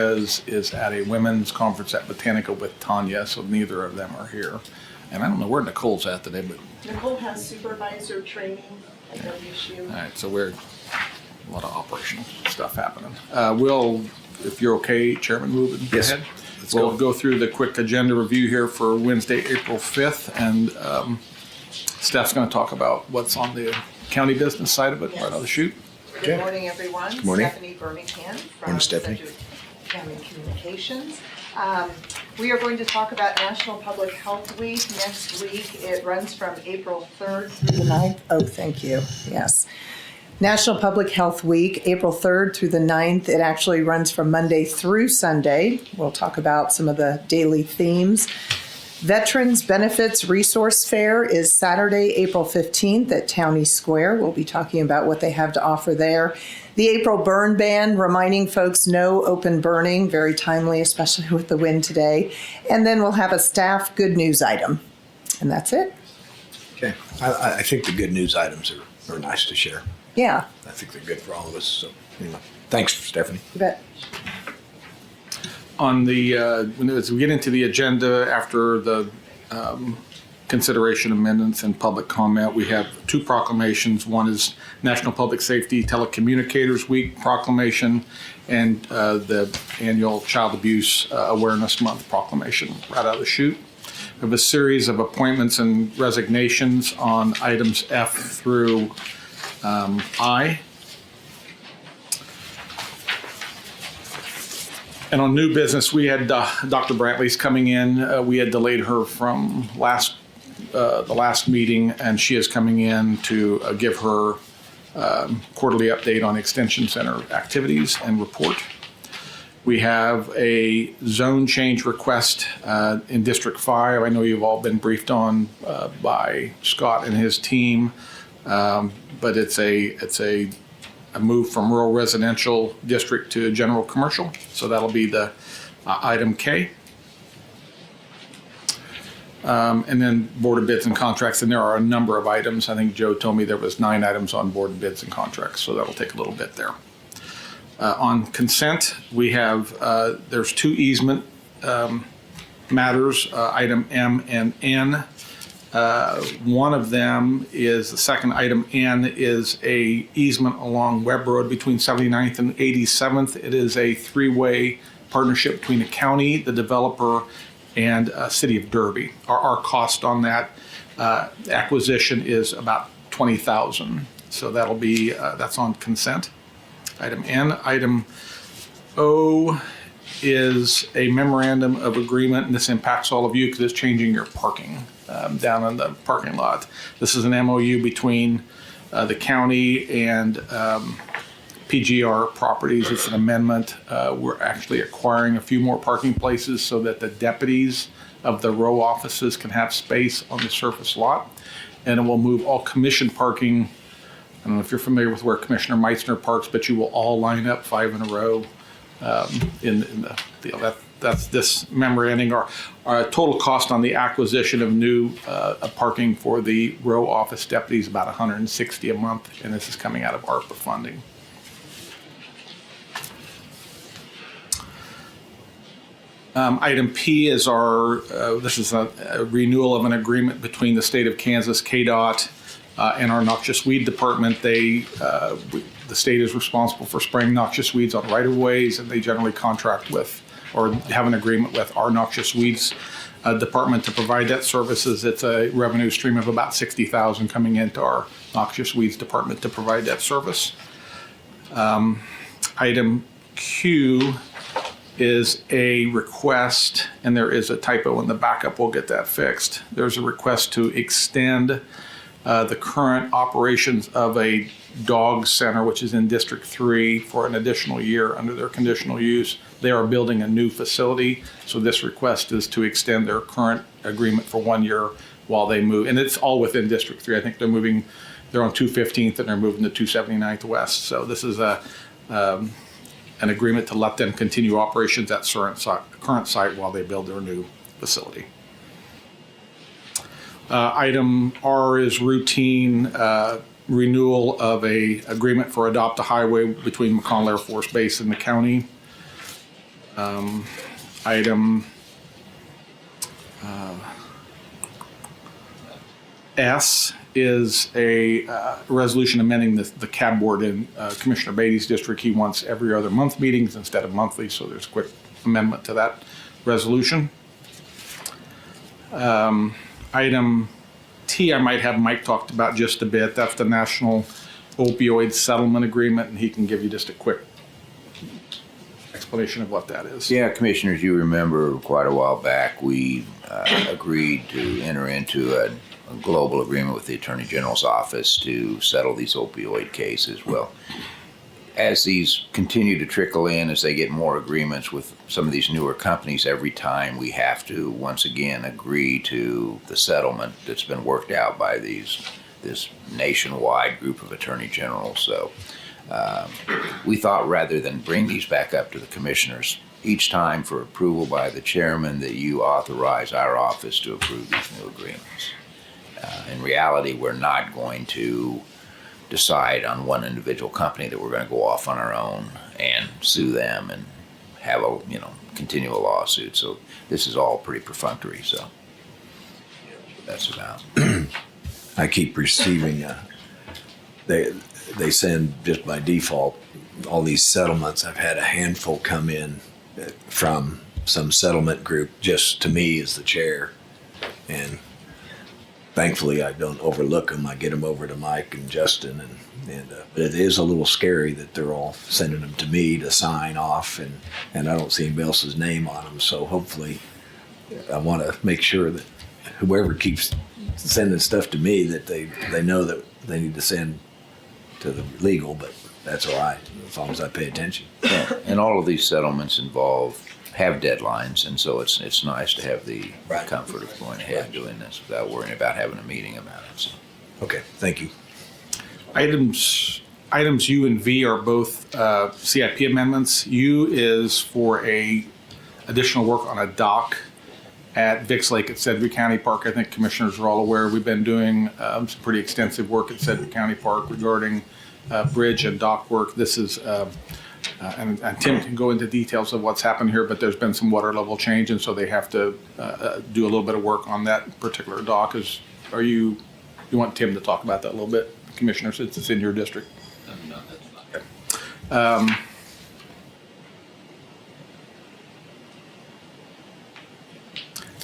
is at a women's conference at Botanica with Tanya, so neither of them are here. And I don't know where Nicole's at today, but Nicole has supervisor training at WSU. all right, so we're a lot of operational stuff happening. We'll, if you're okay, Chairman, moving Yes. ahead. We'll go through the quick agenda review here for Wednesday, April 5th, and Steph's going to talk about what's on the county business side of it, right out of the chute. Good morning, everyone. Good morning. Stephanie Birmingham from Morning, Stephanie. Sedgwick County Communications. We are going to talk about National Public Health Week next week. It runs from April 3rd through the 9th. Oh, thank you. Yes. National Public Health Week, April 3rd through the 9th. It actually runs from Monday through Sunday. We'll talk about some of the daily themes. Veterans Benefits Resource Fair is Saturday, April 15th at Towney Square. We'll be talking about what they have to offer there. The April Burn Ban, reminding folks no open burning, very timely, especially with the wind today. And then we'll have a staff good news item. And that's it. Okay. I think the good news items are nice to share. Yeah, I think they're good for all of us. So, anyway, thanks, Stephanie. you bet. On the, as we get into the agenda after the consideration amendments and public comment, we have two proclamations. One is National Public Safety Telecommunicators Week proclamation and the annual Child Abuse Awareness Month proclamation right out of the chute. We have a series of appointments and resignations on items F through I. And on new business, we had Dr. Brantley's coming in. We had delayed her from the last meeting, and she is coming in to give her quarterly update on Extension Center activities and report. We have a zone change request in District 5. I know you've all been briefed on by Scott and his team, but it's a move from rural residential district to general commercial. So that'll be the item K. And then Board of Bids and Contracts, and there are a number of items. I think Joe told me there was 9 items on Board of Bids and Contracts, so that'll take a little bit there. On consent, we have, there's 2 easement matters, item M and N. One of them is, the second item N is a easement along Webb Road between 79th and 87th. It is a 3-way partnership between the county, the developer, and City of Derby. Our cost on that acquisition is about $20,000. So that'll be, that's on consent. Item N. Item O is a memorandum of agreement, and this impacts all of you because it's changing your parking down in the parking lot. This is an MOU between the county and PGR Properties. It's an amendment. We're actually acquiring a few more parking places so that the deputies of the row offices can have space on the surface lot. And it will move all commission parking. I don't know if you're familiar with where Commissioner Meitzner parks, but you will all line up 5 in a row in the deal. That's this memorandum. Our total cost on the acquisition of new parking for the row office deputies about $160 a month, and this is coming out of ARPA funding. Item P is this is a renewal of an agreement between the state of Kansas, KDOT, and our noxious weed department. The state is responsible for spraying noxious weeds on right-of-ways, and they generally contract with or have an agreement with our noxious weeds department to provide that services. It's a revenue stream of about $60,000 coming into our noxious weeds department to provide that service. Item Q is a request, and there is a typo in the backup. We'll get that fixed. There's a request to extend the current operations of a dog center, which is in District 3, for an additional year under their conditional use. They are building a new facility, so this request is to extend their current agreement for 1 year while they move. And it's all within District 3. I think they're on 215th and they're moving to 279th West. So this is an agreement to let them continue operations at current site while they build their new facility. Item R is routine renewal of a agreement for Adopt a Highway between McConnell Air Force Base and the county. Item S is a resolution amending the CAB board in Commissioner Beatty's district. He wants every other month meetings instead of monthly, so there's a quick amendment to that resolution. Item T, I might have Mike talked about just a bit. That's the National Opioid Settlement Agreement, and he can give you just a quick explanation of what that is. Yeah, Commissioners, you remember quite a while back, we agreed to enter into a global agreement with the Attorney General's office to settle these opioid cases. Well, as these continue to trickle in, as they get more agreements with some of these newer companies, every time we have to once again agree to the settlement that's been worked out by this nationwide group of Attorney Generals. So we thought rather than bring these back up to the Commissioners each time for approval by the chairman, that you authorize our office to approve these new agreements. In reality, we're not going to decide on one individual company that we're going to go off on our own and sue them and have a, continue a lawsuit. So this is all pretty perfunctory. So that's about. I keep receiving, they send just by default all these settlements. I've had a handful come in from some settlement group just to me as the chair. And thankfully, I don't overlook them. I get them over to Mike and Justin, but it is a little scary that they're all sending them to me to sign off, and I don't see anybody else's name on them. So hopefully, I want to make sure that whoever keeps sending stuff to me, that they know that they need to send to the legal. But that's all right as long as I pay attention. Yeah, and all of these settlements have deadlines, and so it's nice to have the Right. comfort of going ahead and doing this without worrying about having a meeting about it. So. Okay, thank you. Items U and V are both CIP amendments. U is for additional work on a dock at Vicks Lake at Sedgwick County Park. I think commissioners are all aware we've been doing some pretty extensive work at Sedgwick County Park regarding bridge and dock work. This is and Tim can go into details of what's happened here, but there's been some water level change, and so they have to do a little bit of work on that particular dock. You want Tim to talk about that a little bit, Commissioner, since it's in your district? No, that's not.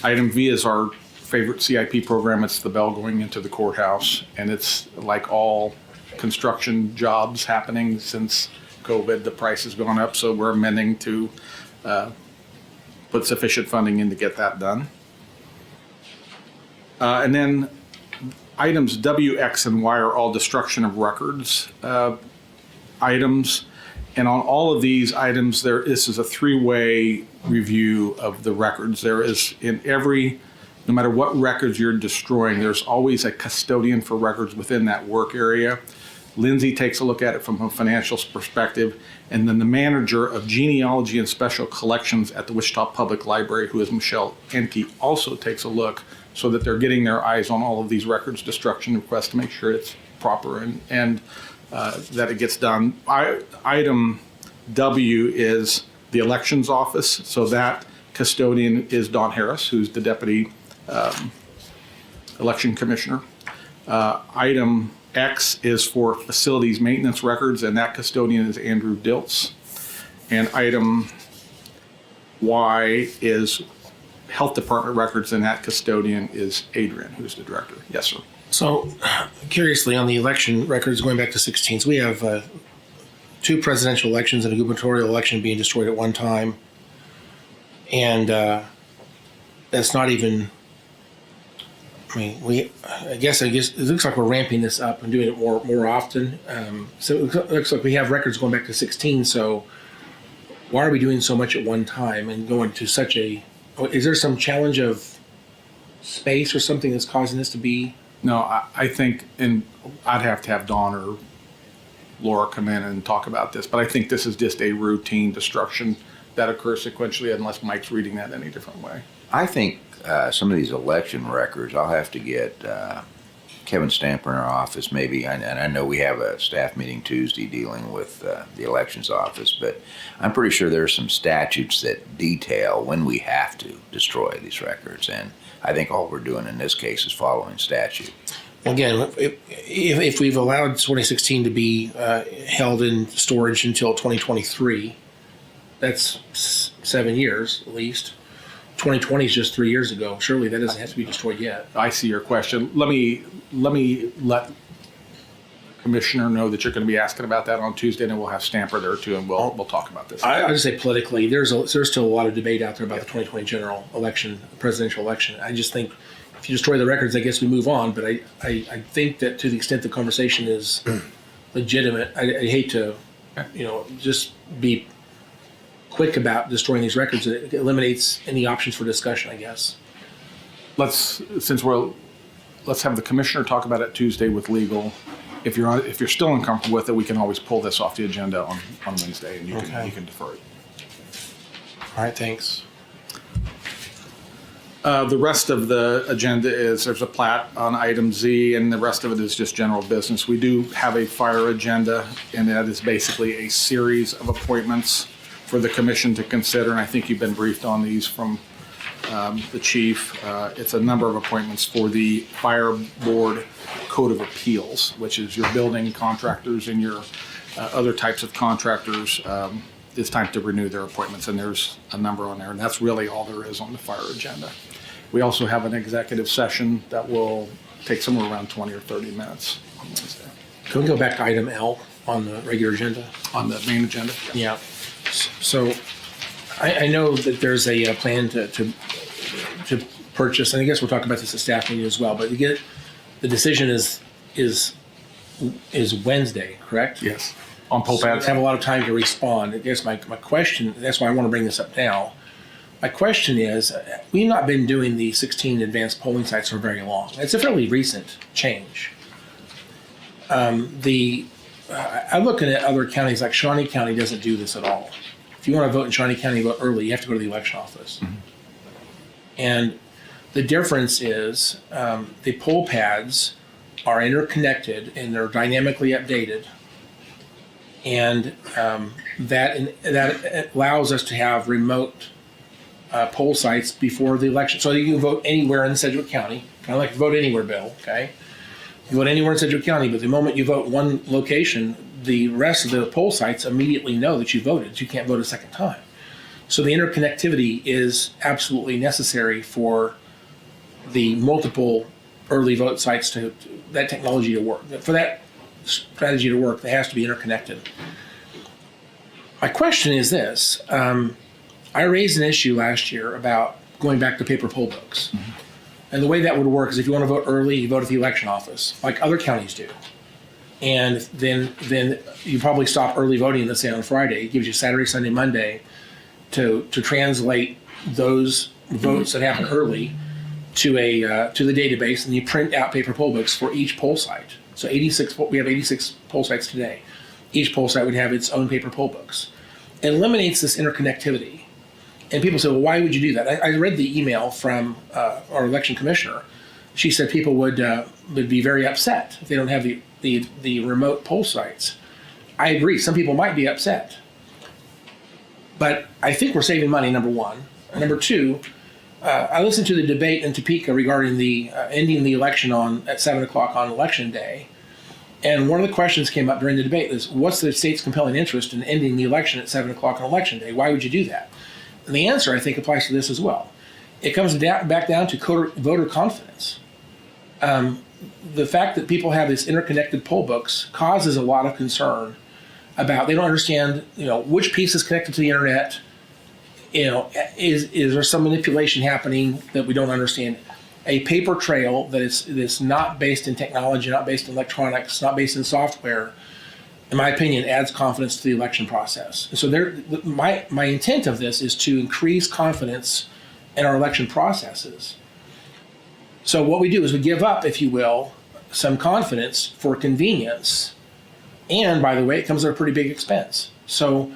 Item V is our favorite CIP program. It's the bell going into the courthouse, and it's like all construction jobs happening since COVID, the price has gone up, so we're amending to put sufficient funding in to get that done. And then items W, X, and Y are all destruction of records items. And on all of these items, this is a three-way review of the records. There is no matter what records you're destroying, there's always a custodian for records within that work area. Lindsay takes a look at it from a financial perspective, and then the manager of genealogy and special collections at the Wichita Public Library, who is Michelle Enke, also takes a look so that they're getting their eyes on all of these records destruction requests to make sure it's proper and that it gets done. Item W is the elections office, so that custodian is Don Harris, who's the deputy election commissioner. Item X is for facilities maintenance records, and that custodian is Andrew Diltz. And item Y is health department records, and that custodian is Adrian, who's the director. Yes, sir. So, curiously, on the election records going back to 16, so we have 2 presidential elections and a gubernatorial election being destroyed at one time. And that's not even, I guess it looks like we're ramping this up and doing it more often. So it looks like we have records going back to 16. So why are we doing so much at one time and going to such is there some challenge of space or something that's causing this to be? No, I think, and I'd have to have Dawn or Laura come in and talk about this, but I think this is just a routine destruction that occurs sequentially unless Mike's reading that any different way. I think some of these election records, I'll have to get Kevin Stamper in our office, maybe, and I know we have a staff meeting Tuesday dealing with the elections office, but I'm pretty sure there are some statutes that detail when we have to destroy these records, and I think all we're doing in this case is following statute. Again, if we've allowed 2016 to be held in storage until 2023, that's 7 years at least. 2020 is just 3 years ago. Surely that doesn't have to be destroyed yet. I see your question. Let me let the commissioner know that you're going to be asking about that on Tuesday, and then we'll have Stamper there too, and we'll talk about this. I'll just say politically, there's still a lot of debate out there about the 2020 general election, presidential election. I just think if you destroy the records, I guess we move on. But I think that to the extent the conversation is legitimate, I hate to, just be quick about destroying these records. It eliminates any options for discussion, I guess. Let's have the commissioner talk about it Tuesday with legal. If you're still uncomfortable with it, we can always pull this off the agenda on Wednesday, and you can defer it. All right, thanks. The rest of the agenda is there's a plat on item Z, and the rest of it is just general business. We do have a fire agenda, and that is basically a series of appointments for the commission to consider, and I think you've been briefed on these from the chief. It's a number of appointments for the Fire Board Code of Appeals, which is your building contractors and your other types of contractors. It's time to renew their appointments, and there's a number on there, and that's really all there is on the fire agenda. We also have an executive session that will take somewhere around 20 or 30 minutes on Wednesday. Can we go back to item L on the regular agenda? On the main agenda? Yeah. So I know that there's a plan to purchase, and I guess we'll talk about this at staff meeting as well, but the decision is Wednesday, correct? Yes. On pole So we pads? have a lot of time to respond. I guess my question, that's why I want to bring this up now. My question is, we've not been doing the 16 advanced polling sites for very long. It's a fairly recent change. I'm looking at other counties, like Shawnee County doesn't do this at all. If you want to vote in Shawnee County, vote early, you have to go to the election office. Mm-hmm. And the difference is the poll pads are interconnected and they're dynamically updated. And that allows us to have remote poll sites before the election. So you can vote anywhere in Sedgwick County, kind of like vote anywhere bill, okay? You vote anywhere in Sedgwick County, but the moment you vote one location, the rest of the poll sites immediately know that you voted. You can't vote a second time. So the interconnectivity is absolutely necessary for the multiple early vote sites to that technology to work. For that strategy to work, it has to be interconnected. My question is this. I raised an issue last year about going back to paper poll books. Mm-hmm. And the way that would work is if you want to vote early, you vote at the election office, like other counties do. And then you probably stop early voting, let's say on Friday. It gives you Saturday, Sunday, Monday to translate those votes that happen early to the database, and you print out paper poll books for each poll site. So we have 86 poll sites today. Each poll site would have its own paper poll books. It eliminates this interconnectivity. And people say, well, why would you do that? I read the email from our election commissioner. She said people would be very upset if they don't have the remote poll sites. I agree. Some people might be upset. But I think we're saving money, number one. Number two, I listened to the debate in Topeka regarding the ending the election at 7 o'clock on election day. And one of the questions came up during the debate is, what's the state's compelling interest in ending the election at 7 o'clock on election day? Why would you do that? And the answer, I think, applies to this as well. It comes back down to voter confidence. The fact that people have these interconnected poll books causes a lot of concern about, they don't understand, which piece is connected to the internet. Is there some manipulation happening that we don't understand? A paper trail that is not based in technology, not based in electronics, not based in software, in my opinion, adds confidence to the election process. And so my intent of this is to increase confidence in our election processes. So what we do is we give up, if you will, some confidence for convenience. And by the way, it comes at a pretty big expense. So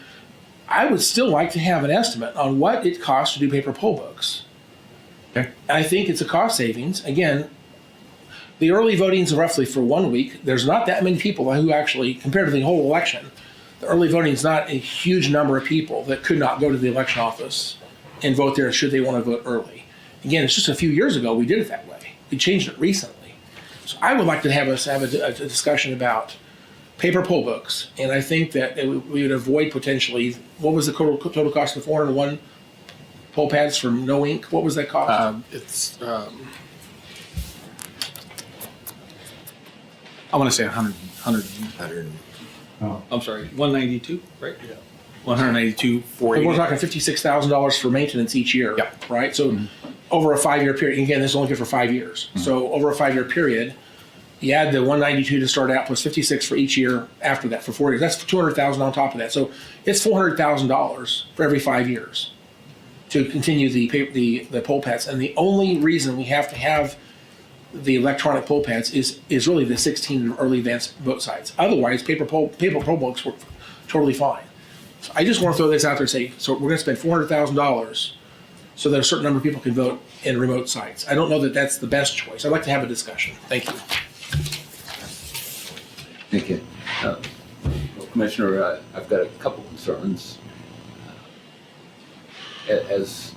I would still like to have an estimate on what it costs to do paper poll books. Okay. I think it's a cost savings. Again, the early voting's roughly for 1 week. There's not that many people who actually, compared to the whole election, the early voting is not a huge number of people that could not go to the election office and vote there should they want to vote early. Again, it's just a few years ago we did it that way. We changed it recently. So I would like to have us have a discussion about paper poll books, and I think that we would avoid potentially, what was the total cost of 401 poll pads from no ink? What was that cost? It's, I want to say 100, I'm sorry, 192, right? Yeah. 192, We're 480. talking $56,000 for maintenance each year, Yep. right? So over a 5-year period, again, this is only good for 5 years. So over a 5-year period, you add the 192 to start out plus 56 for each year after that for 4 years. That's $200,000 on top of that. So it's $400,000 for every 5 years to continue the poll pads. And the only reason we have to have the electronic poll pads is really the 16 early advance vote sites. Otherwise, paper poll books work totally fine. So I just want to throw this out there and say, so we're going to spend $400,000 so that a certain number of people can vote in remote sites. I don't know that that's the best choice. I'd like to have a discussion. Thank you. Thank you. Commissioner, I've got a couple concerns. As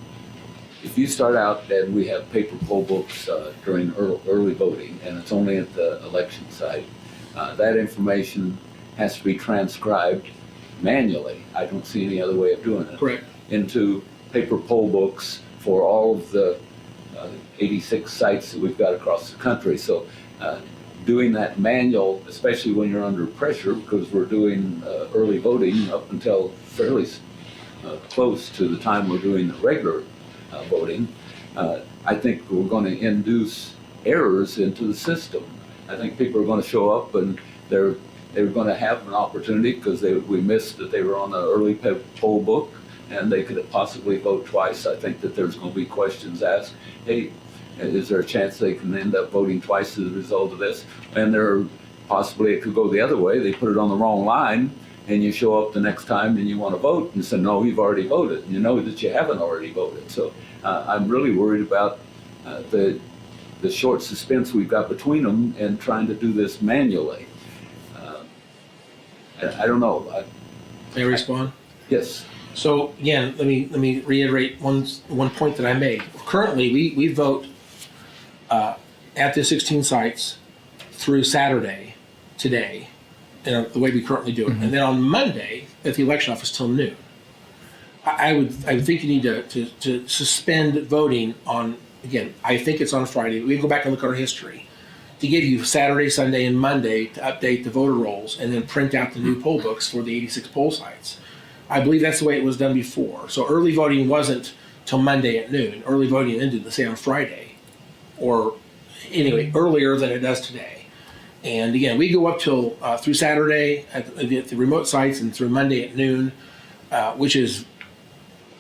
if you start out and we have paper poll books during early voting, and it's only at the election site, that information has to be transcribed manually. I don't see any other way of doing it. Correct. Into paper poll books for all of the 86 sites that we've got across the country. So doing that manual, especially when you're under pressure, because we're doing early voting up until fairly close to the time we're doing the regular voting, I think we're going to induce errors into the system. I think people are going to show up and they're going to have an opportunity because we missed that they were on the early poll book and they could possibly vote twice. I think that there's going to be questions asked, hey, is there a chance they can end up voting twice as a result of this? And possibly it could go the other way. They put it on the wrong line and you show up the next time and you want to vote and say, no, you've already voted. And you know that you haven't already voted. So I'm really worried about the short suspense we've got between them and trying to do this manually. I don't know. May I respond? Yes. So again, let me reiterate one point that I made. Currently, we vote at the 16 sites through Saturday, today, the way we currently do it, and then on Monday at the election office till noon. I would think you need to suspend voting on, again, I think it's on Friday. We can go back and look at our history to give you Saturday, Sunday, and Monday to update the voter rolls and then print out the new poll books for the 86 poll sites. I believe that's the way it was done before. So early voting wasn't till Monday at noon. Early voting ended, say, on Friday, or anyway, earlier than it does today. And again, we go up till through Saturday at the remote sites and through Monday at noon, which is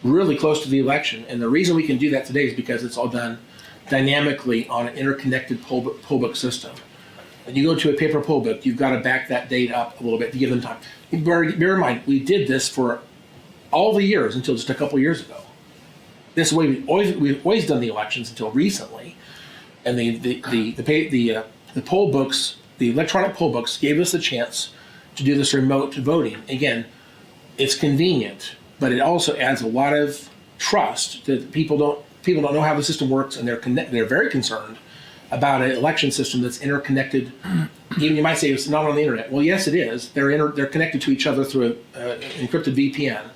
really close to the election. And the reason we can do that today is because it's all done dynamically on an interconnected poll book system. When you go to a paper poll book, you've got to back that date up a little bit to give them time. Bear in mind, we did this for all the years until just a couple of years ago. This is the way we've always done the elections until recently. And the poll books, the electronic poll books, gave us the chance to do this remote voting. Again, it's convenient, but it also adds a lot of trust that people don't know how the system works, and they're very concerned about an election system that's interconnected. Even you might say it's not on the internet. Well, yes, it is. They're connected to each other through an encrypted VPN.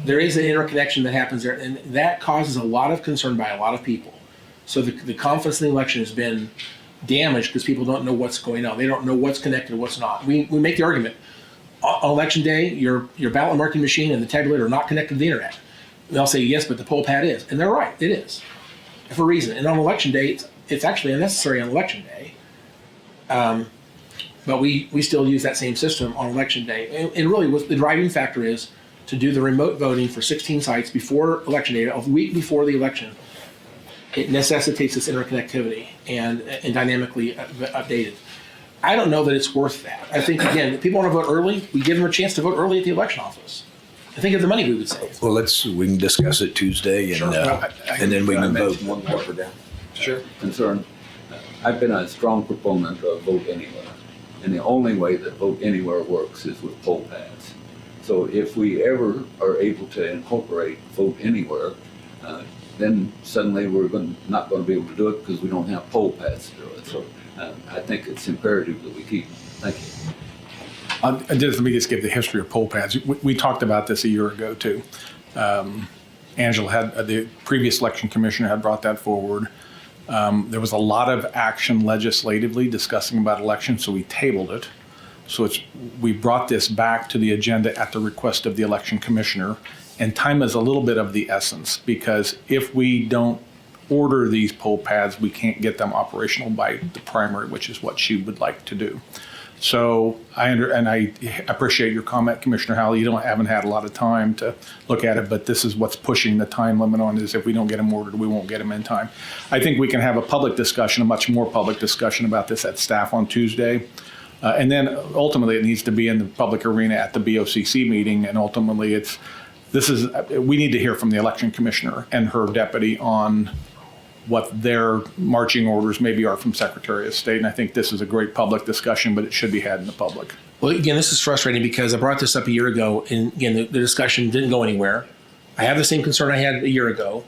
There is an interconnection that happens there, and that causes a lot of concern by a lot of people. So the confidence in the election has been damaged because people don't know what's going on. They don't know what's connected and what's not. We make the argument on election day, your ballot marking machine and the tabulator are not connected to the internet. And they'll say yes, but the poll pad is, and they're right, it is, for a reason. And on election day, it's actually unnecessary on election day. But we still use that same system on election day. And really, what the driving factor is to do the remote voting for 16 sites before election day, a week before the election. It necessitates this interconnectivity and dynamically updated. I don't know that it's worth that. I think, again, if people want to vote early, we give them a chance to vote early at the election office. I think of the money we would save. Well, we can discuss it Tuesday, and Sure. and then we can vote. One more Sure. concern. I've been a strong proponent of vote anywhere. And the only way that vote anywhere works is with poll pads. So if we ever are able to incorporate vote anywhere, then suddenly we're not going to be able to do it because we don't have poll pads to do it. So I think it's imperative that we keep them. Thank you. Let me just give the history of poll pads. We talked about this a year ago too. Angela had, the previous election commissioner had brought that forward. There was a lot of action legislatively discussing about elections, so we tabled it. So we brought this back to the agenda at the request of the election commissioner. And time is a little bit of the essence, because if we don't order these poll pads, we can't get them operational by the primary, which is what she would like to do. So I appreciate your comment, Commissioner Howell. You haven't had a lot of time to look at it, but this is what's pushing the time limit on, is if we don't get them ordered, we won't get them in time. I think we can have a public discussion, a much more public discussion about this at staff on Tuesday. And then ultimately it needs to be in the public arena at the BOCC meeting. And ultimately we need to hear from the election commissioner and her deputy on what their marching orders maybe are from Secretary of State. And I think this is a great public discussion, but it should be had in the public. Well, again, this is frustrating because I brought this up a year ago, and again, the discussion didn't go anywhere. I have the same concern I had a year ago.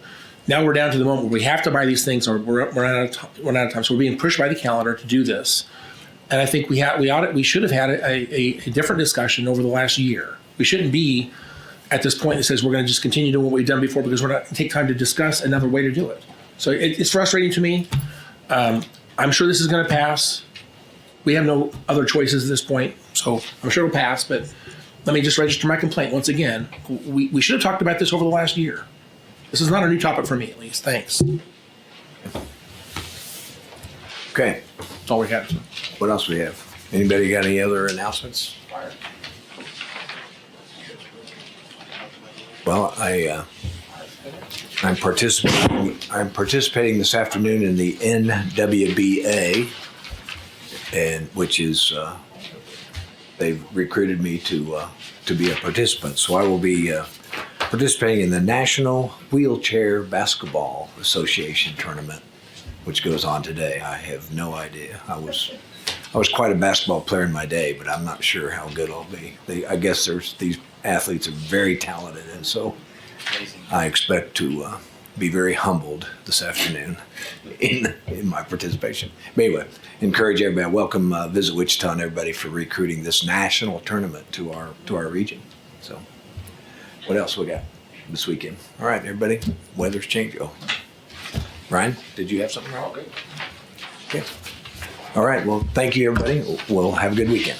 Now we're down to the moment where we have to buy these things, or we're out of time. So we're being pushed by the calendar to do this. And I think we should have had a different discussion over the last year. We shouldn't be at this point that says we're going to just continue doing what we've done before because we're not going to take time to discuss another way to do it. So it's frustrating to me. I'm sure this is going to pass. We have no other choices at this point, so I'm sure it'll pass. But let me just register my complaint once again. We should have talked about this over the last year. This is not a new topic for me, at least. Thanks. Okay, That's all we had. what else we have? Anybody got any other announcements? Well, I'm participating this afternoon in the NWBA, and which is they've recruited me to be a participant. So I will be participating in the National Wheelchair Basketball Association tournament, which goes on today. I have no idea. I was quite a basketball player in my day, but I'm not sure how good I'll be. I guess these athletes are very talented, and so I expect to be very humbled this afternoon in my participation. But anyway, encourage everybody. Welcome Visit Wichita and everybody for recruiting this national tournament to our region. So, what else we got this weekend? All right, everybody. Weather's changed. Oh, Ryan, did you have something? Okay. All right. Well, thank you, everybody. We'll have a good weekend.